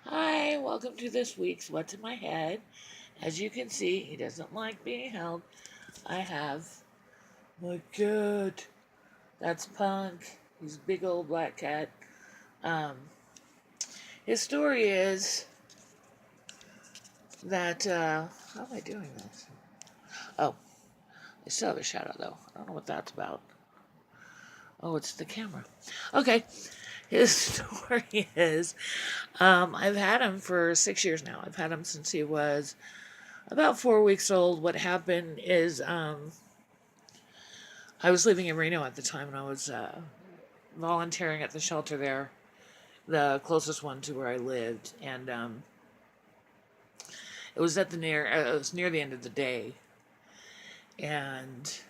Hi, welcome to this week's What's in My Head. As you can see, he doesn't like being held. I have my cat. That's Punk. He's a big old black cat. Um, his story is that, how am I doing this? Oh, I still have a shadow though. I don't know what that's about. Oh, it's the camera. Okay, his story is I've had him for 6 years now. I've had him since he was about 4 weeks old. What happened is I was living in Reno at the time, and I was volunteering at the shelter there, the closest one to where I lived, and it was it was near the end of the day, and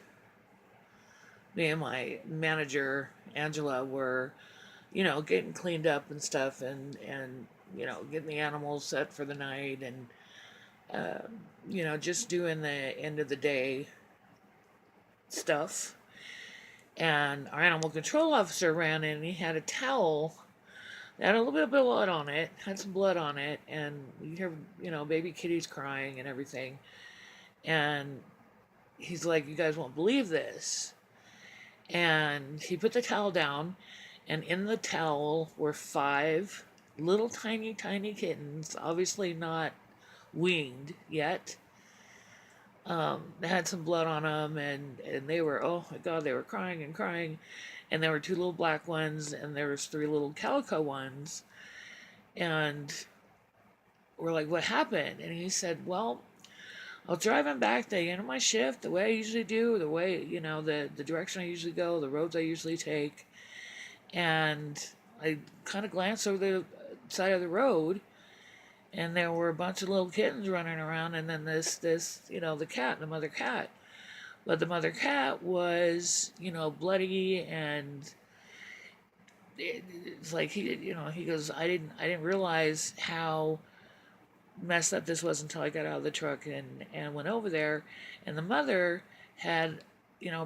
me and my manager Angela were, getting cleaned up and stuff, and getting the animals set for the night, and uh, just doing the end of the day stuff. And our animal control officer ran in, and he had a towel. It had a little bit of blood on it, had some blood on it, and you hear, baby kitties crying and everything. And he's like, "You guys won't believe this." And he put the towel down, and in the towel were five little tiny, tiny kittens, obviously not weaned yet. They had some blood on them, and they were, oh my God, they were crying and crying. And there were two little black ones, and there was three little calico ones. And we're like, "What happened?" And he said, "Well, I was driving back the end of my shift the way I usually do, the way, the direction I usually go, the roads I usually take. And I kind of glanced over the side of the road, and there were a bunch of little kittens running around, and then the cat, the mother cat. But the mother cat was, bloody, and it's like he goes, I didn't realize how messed up this was until I got out of the truck and went over there, and the mother had,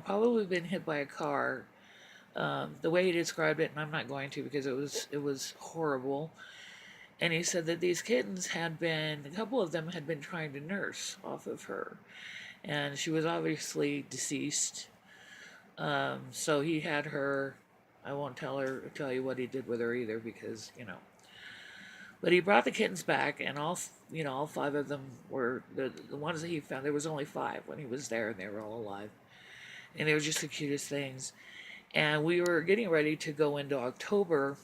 probably been hit by a car. The way he described it, and I'm not going to because it was horrible. And he said that these kittens had been, a couple of them had been trying to nurse off of her, and she was obviously deceased. So he had her. I won't tell you what he did with her either because. But he brought the kittens back, and all five of them were the ones that he found. There was only five when he was there, and they were all alive, and they were just the cutest things. And we were getting ready to go into October,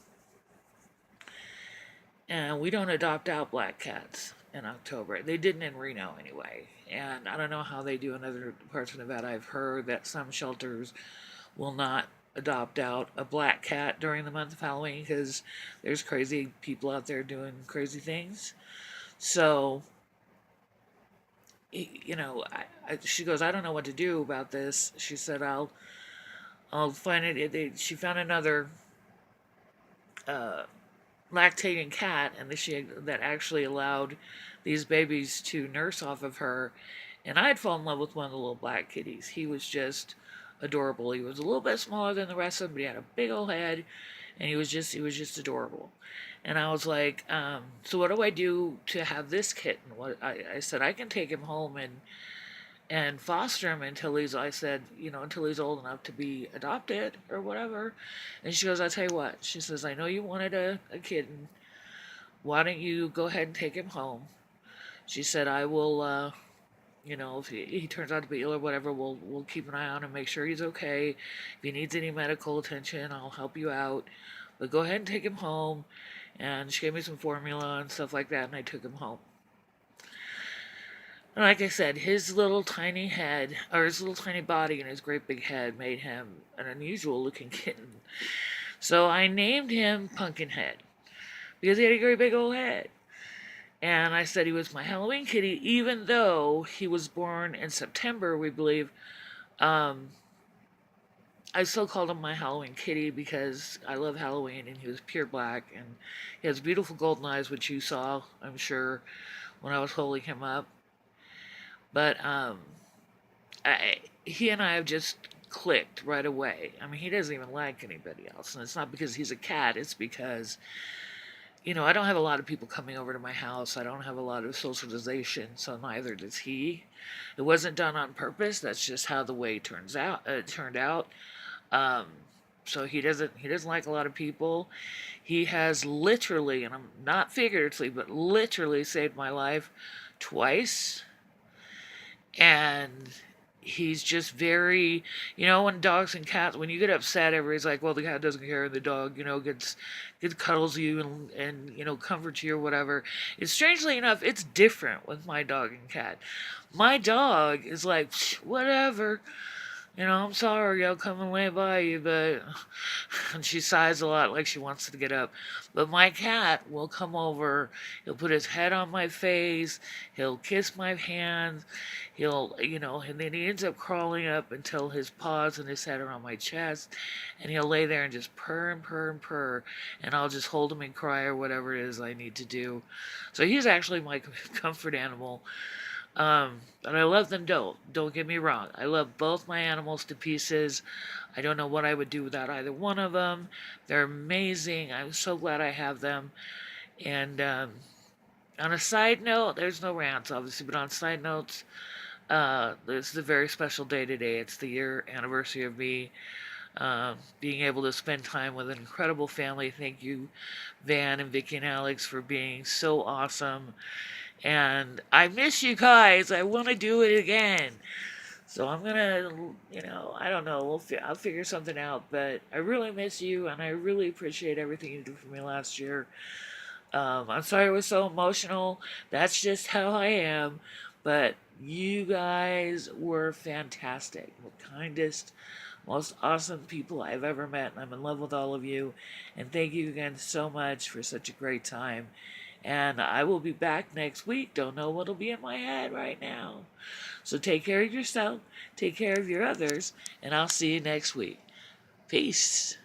and we don't adopt out black cats in October. They didn't in Reno anyway, and I don't know how they do in other parts of Nevada. I've heard that some shelters will not adopt out a black cat during the month of Halloween because there's crazy people out there doing crazy things. So she goes, "I don't know what to do about this." She said, I'll find it." She found another uh, lactating cat, and that actually allowed these babies to nurse off of her. And I had fallen in love with one of the little black kitties. He was just adorable. He was a little bit smaller than the rest of them, but he had a big old head, and he was just adorable. And I was like, "So what do I do to have this kitten?" I said, "I can take him home and foster him until until he's old enough to be adopted or whatever." And she goes, "I'll tell you what." She says, "I know you wanted a kitten. Why don't you go ahead and take him home?" She said, "I will, if he turns out to be ill or whatever, we'll keep an eye on him, make sure he's okay. If he needs any medical attention, I'll help you out. But go ahead and take him home." And she gave me some formula and stuff like that, and I took him home. Like I said, his little tiny head, or his little tiny body and his great big head made him an unusual looking kitten. So I named him Pumpkinhead because he had a great big old head. And I said he was my Halloween kitty, even though he was born in September, we believe. Um, I still called him my Halloween kitty because I love Halloween, and he was pure black, and he has beautiful golden eyes, which you saw, I'm sure, when I was holding him up. But he and I have just clicked right away. I mean, he doesn't even like anybody else, and it's not because he's a cat. It's because I don't have a lot of people coming over to my house. I don't have a lot of socialization, so neither does he. It wasn't done on purpose. That's just how the way turns out. It turned out. Um, so he doesn't like a lot of people. He has literally, and I'm not figuratively, but literally saved my life twice. And he's just very, when dogs and cats, when you get upset, everybody's like, well, the cat doesn't care, and the dog, gets cuddles you and comforts you or whatever. It's strangely enough, it's different with my dog and cat. My dog is like, whatever. I'm sorry, I'll come and lay by you, but. And she sighs a lot like she wants to get up. But my cat will come over, he'll put his head on my face, he'll kiss my hands, and then he ends up crawling up until his paws and his head are on my chest, and he'll lay there and just purr and purr and purr, and I'll just hold him and cry or whatever it is I need to do. So he's actually my comfort animal. And I love them. Don't get me wrong. I love both my animals to pieces. I don't know what I would do without either one of them. They're amazing. I'm so glad I have them. And on a side note, there's no rants, obviously, but on side notes, this is a very special day today. It's the year anniversary of me being able to spend time with an incredible family. Thank you, Van and Vicky and Alex, for being so awesome. And I miss you guys. I want to do it again. So I'm gonna, I don't know. I'll figure something out. But I really miss you, and I really appreciate everything you did for me last year. I'm sorry I was so emotional. That's just how I am. But you guys were fantastic. The kindest, most awesome people I've ever met. And I'm in love with all of you. And thank you again so much for such a great time. And I will be back next week. Don't know what'll be in my head right now. So take care of yourself, take care of your others, and I'll see you next week. Peace.